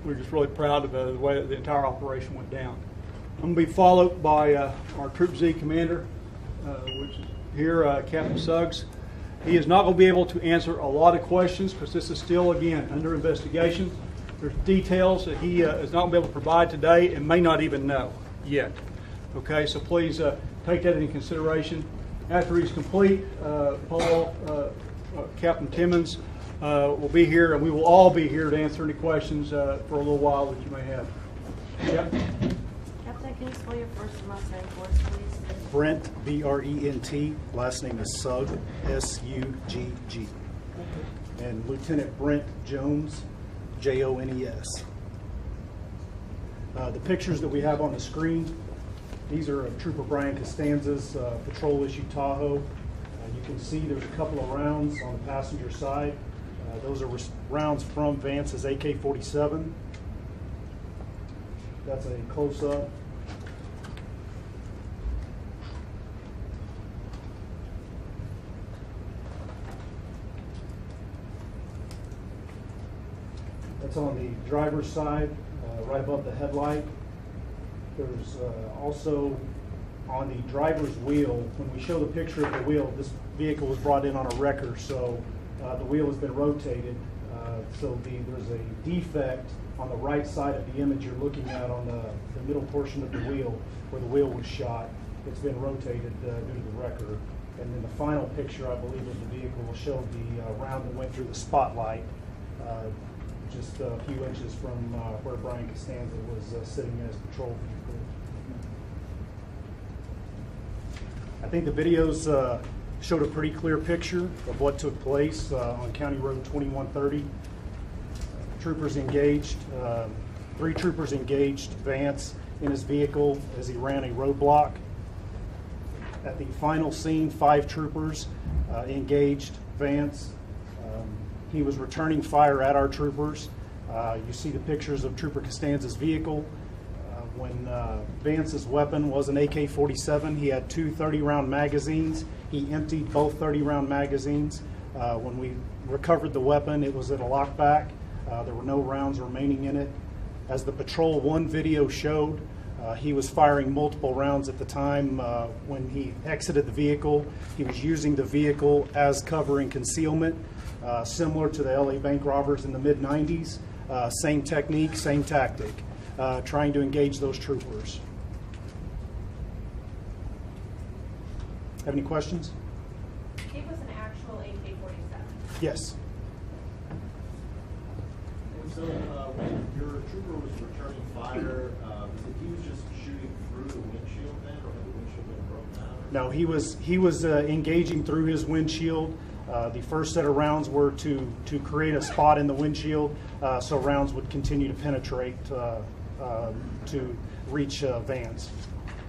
We're just really proud of the way that the entire operation went down. I'm going to be followed by our Troop Z commander, which is here, Captain Suggs. He is not going to be able to answer a lot of questions because this is still, again, under investigation. There's details that he is not going to be able to provide today and may not even know yet. Okay, so please take that into consideration. After he's complete, Paul, Captain Timmons will be here, and we will all be here to answer any questions for a little while that you may have. Yep. Captain, can you spell your first and last name for us, please? Brent, B-R-E-N-T. Last name is Sugg, S-U-G-G. And Lieutenant Brent Jones, J-O-N-E-S. The pictures that we have on the screen, these are of Trooper Brian Costanza's patrol issue Tahoe. You can see there's a couple of rounds on the passenger side. Those are rounds from Vance's AK-47. That's a close-up. That's on the driver's side, right above the headlight. There's also on the driver's wheel, when we show the picture of the wheel, this vehicle was brought in on a wrecker, so the wheel has been rotated. So there's a defect on the right side of the image you're looking at on the middle portion of the wheel where the wheel was shot. It's been rotated due to the wrecker. And then the final picture, I believe, of the vehicle will show the round that went through the spotlight just a few inches from where Brian Costanza was sitting in his patrol vehicle. I think the videos showed a pretty clear picture of what took place on County Road 2130. Troopers engaged, 3 troopers engaged Vance in his vehicle as he ran a roadblock. At the final scene, 5 troopers engaged Vance. He was returning fire at our troopers. You see the pictures of Trooper Costanza's vehicle. When Vance's weapon was an AK-47, he had 2 30-round magazines. He emptied both 30-round magazines. When we recovered the weapon, it was at a lockback. There were no rounds remaining in it. As the Patrol 1 video showed, he was firing multiple rounds at the time. When he exited the vehicle, he was using the vehicle as cover and concealment, similar to the LA bank robbers in the mid-90s. Same technique, same tactic, trying to engage those troopers. Have any questions? It was an actual AK-47. Yes. And so when your trooper was returning fire, he was just shooting through the windshield then, or had the windshield been broken out? No, he was engaging through his windshield. The first set of rounds were to create a spot in the windshield so rounds would continue to penetrate to reach Vance. Is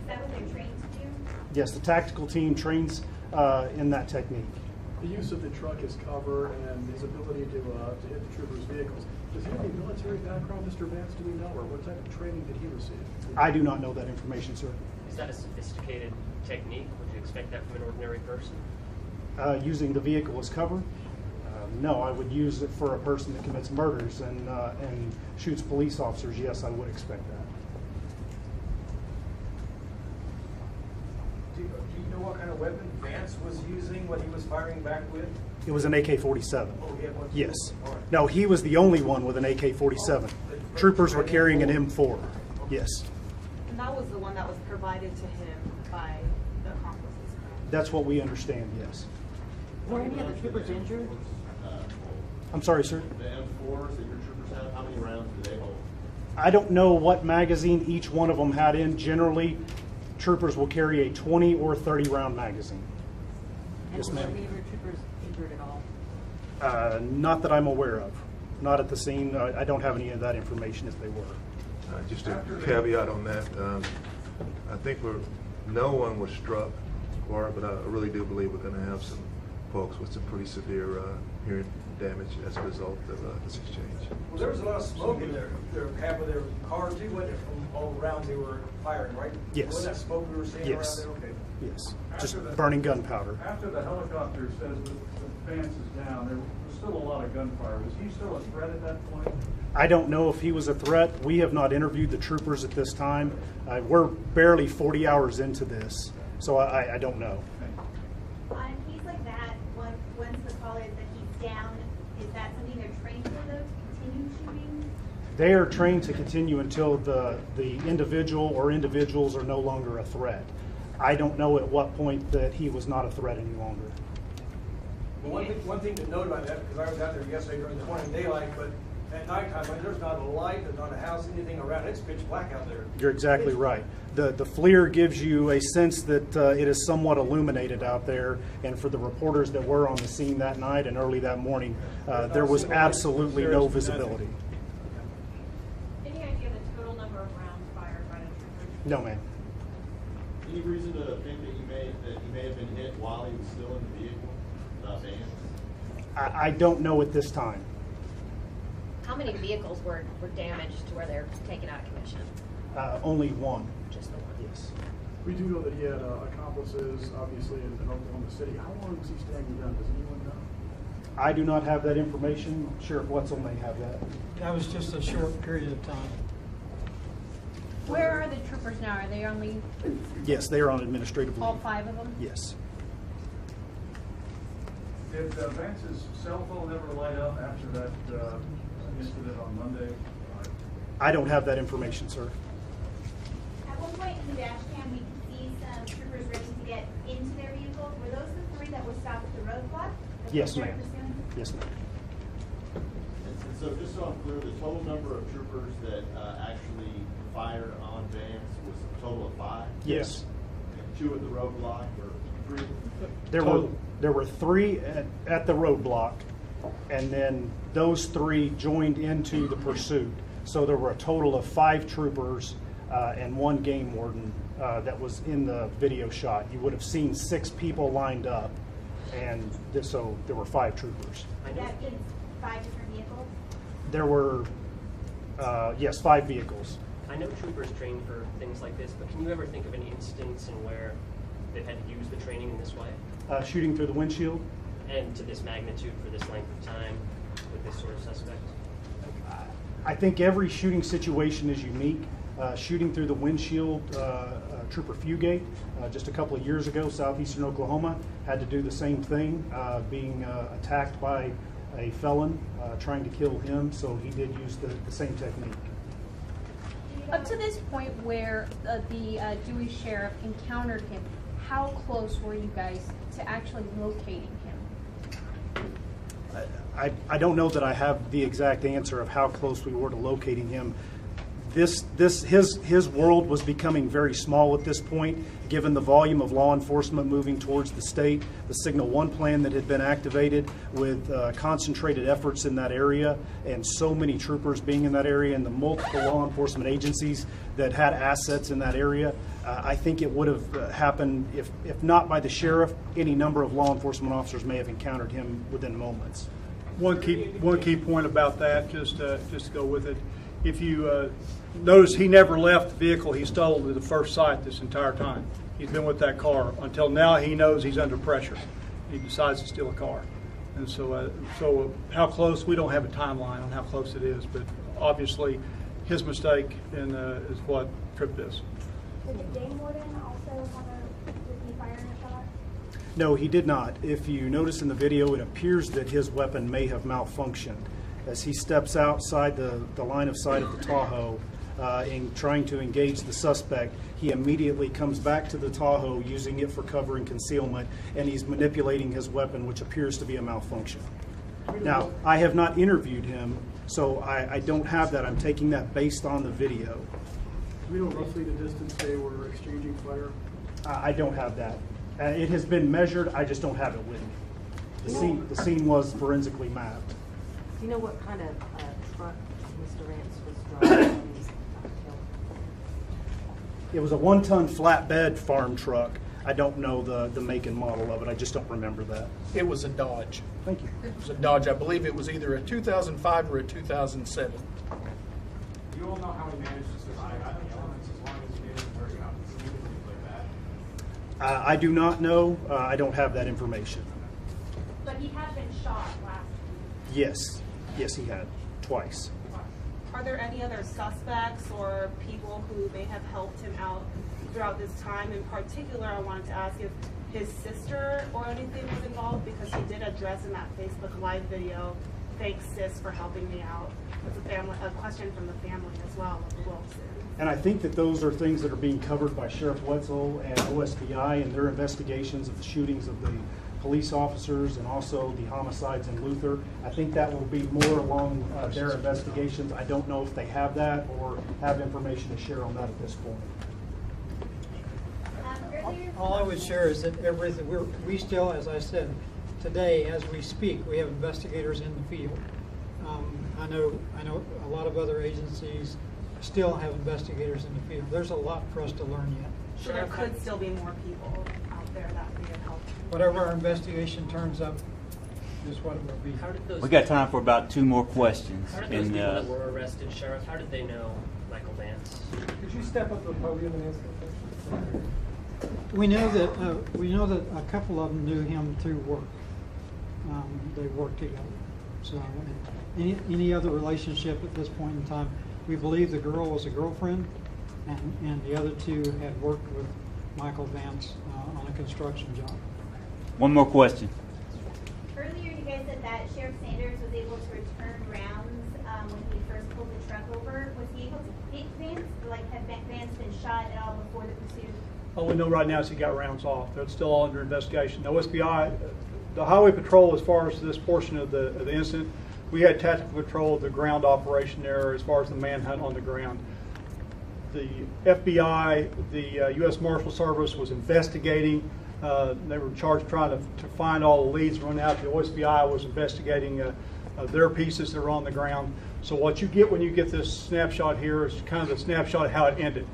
that what they're trained to do? Yes, the tactical team trains in that technique. The use of the truck as cover and his ability to hit the troopers' vehicles. Does he have any military background, Mr. Vance, do we know, or what type of training did he receive? I do not know that information, sir. Is that a sophisticated technique? Would you expect that from an ordinary person? Using the vehicle as cover? No, I would use it for a person that commits murders and shoots police officers. Yes, I would expect that. Do you know what kind of weapon Vance was using, what he was firing back with? It was an AK-47. Oh, he had one? Yes. All right. No, he was the only one with an AK-47. Troopers were carrying an M4. Yes. And that was the one that was provided to him by the accomplices. That's what we understand, yes. Were any other troopers injured? I'm sorry, sir? The M4s that your troopers have, how many rounds do they hold? I don't know what magazine each one of them had in. Generally, troopers will carry a 20 or 30 round magazine. And Yes, were ma'am. any of your troopers injured at all? Not that I'm aware of. Not at the scene. I don't have any of that information if they were. Just a caveat on that. I think no one was struck far, but I really do believe we're going to have some folks with some pretty severe hearing damage as a result of this exchange. Well, there was a lot of smoke in there. Half of their car too, wasn't it, from all the rounds they were firing, right? Yes. Wasn't that smoke we were seeing Yes. around there? Okay. Yes, just burning gunpowder. After the helicopter says that Vance is down, there was still a lot of gunfire. Was he still a threat at that point? I don't know if he was a threat. We have not interviewed the troopers at this time. We're barely 40 hours into this, so I don't know. On a case like that, once the call is that he's down, is that something they're trained for, though, to continue shooting? They are trained to continue until the individual or individuals are no longer a threat. I don't know at what point that he was not a threat any longer. Well, one thing to note about that, because I was out there yesterday during the morning daylight, but at nighttime, when there's not a light, there's not a house, anything around, it's pitch black out there. You're exactly right. The FLIR gives you a sense that it is somewhat illuminated out there, and for the reporters that were on the scene that night and early that morning, there was absolutely no visibility. Any idea the total number of rounds fired by the troopers? No, ma'am. Any reason to think that he may have been hit while he was still in the vehicle, Vance? I don't know at this time. How many vehicles were damaged to where they're taken out of commission? Only one. Just the one. Yes. We do know that he had accomplices, obviously, in Oklahoma City. How long was he staying with them? Does anyone know? I do not have that information. Sheriff Wetzel may have that. That was just a short period of time. Where are the troopers now? Are they on leave? Yes, they are on administrative leave. All 5 of them? Yes. Did Vance's cell phone ever light up after that incident on Monday? I don't have that information, sir. At one point in the dash cam, we could see some troopers ready to get into their vehicles. Were those the 3 that were stopped at the roadblock? Yes, ma'am. Yes, ma'am. And so just so I'm clear, the total number of troopers that actually fired on Vance was a total of 5? Yes. And 2 at the roadblock, or 3? There were 3 at the roadblock, and then those 3 joined into the pursuit. So there were a total of 5 troopers and 1 game warden that was in the video shot. You would have seen 6 people lined up, and so there were 5 troopers. That means 5 different vehicles? There were, yes, 5 vehicles. I know troopers train for things like this, but can you ever think of an instance in where they've had to use the training in this way? Shooting through the windshield? And to this magnitude for this length of time with this sort of suspect? I think every shooting situation is unique. Shooting through the windshield, Trooper Fugate, just a couple of years ago, southeastern Oklahoma, had to do the same thing, being attacked by a felon trying to kill him, so he did use the same technique. Up to this point where the Dewey Sheriff encountered him, how close were you guys to actually locating him? I don't know that I have the exact answer of how close we were to locating him. His world was becoming very small at this point, given the volume of law enforcement moving towards the state, the Signal 1 plan that had been activated with concentrated efforts in that area, and so many troopers being in that area, and the multiple law enforcement agencies that had assets in that area. I think it would have happened, if not by the sheriff, any number of law enforcement officers may have encountered him within moments. One key point about that, just to go with it, if you notice, he never left the vehicle he stole to the first sight this entire time. He's been with that car until now. He knows he's under pressure. He decides to steal a car, and so how close? We don't have a timeline on how close it is, but obviously his mistake is what tripped this. Did the game warden also did he fire a shot? No, he did not. If you notice in the video, it appears that his weapon may have malfunctioned. As he steps outside the line of sight of the Tahoe in trying to engage the suspect, he immediately comes back to the Tahoe using it for cover and concealment, and he's manipulating his weapon, which appears to be a malfunction. Now, I have not interviewed him, so I don't have that. I'm taking that based on the video. Do we know roughly the distance they were exchanging fire? I don't have that. It has been measured. I just don't have it with me. The scene was forensically mapped. Do you know what kind of truck Mr. Vance was driving when he was killed? It was a 1-ton flatbed farm truck. I don't know the make and model of it. I just don't remember that. It was a Dodge. Thank you. It was a Dodge. I believe it was either a 2005 or a 2007. Do you all know how he managed to survive out of the elements as long as he did very out to sea and things like that? I do not know. I don't have that information. But he had been shot last week. Yes. Yes, he had. Twice. Are there any other suspects or people who may have helped him out throughout this time? In particular, I wanted to ask if his sister or anything was involved, because he did address in that Facebook Live video, "Thanks, sis, for helping me out." That's a question from the family as well of the Wilsons. And I think that those are things that are being covered by Sheriff Wetzel and OSBI in their investigations of the shootings of the police officers and also the homicides in Luther. I think that will be more along their investigations. I don't know if they have that or have information to share on that at this point. All I would share is that everything, we still, as I said, today as we speak, we have investigators in the field. I know a lot of other agencies still have investigators in the field. There's a lot for us to learn yet. So there could still be more people out there that may have helped. Whatever our investigation turns up is what it will be. How did those We got time for about 2 more questions. How did those people that were arrested, Sheriff, how did they know Michael Vance? Could you step up to the podium and answer the question? We know that a couple of them knew him through work. They worked together. So any other relationship at this point in time, we believe the girl was a girlfriend, and the other 2 had worked with Michael Vance on a construction job. One more question. Earlier, you guys said that Sheriff Sanders was able to return rounds when he first pulled the truck over. Was he able to hit Vance? Like, had Vance been shot at all before the pursuit? All we know right now is he got rounds off. That's still all under investigation. The OSBI, the Highway Patrol, as far as this portion of the incident, we had tactical control of the ground operation there as far as the manhunt on the ground. The FBI, the U.S. Marshal Service was investigating. They were charged trying to find all the leads, run out. The OSBI was investigating their pieces that are on the ground. So what you get when you get this snapshot here is kind of the snapshot of how it ended.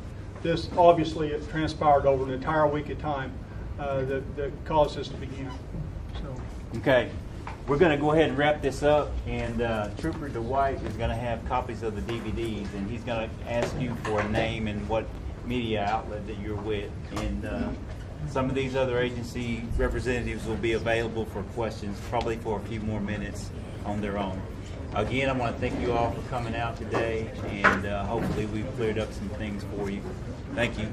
This obviously it transpired over an entire week of time that caused this to begin. So. Okay, we're going to go ahead and wrap this up, and Trooper DeWhite is going to have copies of the DVDs, and he's going to ask you for a name and what media outlet that you're with. And some of these other agency representatives will be available for questions, probably for a few more minutes on their own. Again, I want to thank you all for coming out today, and hopefully we've cleared up some things for you. Thank you.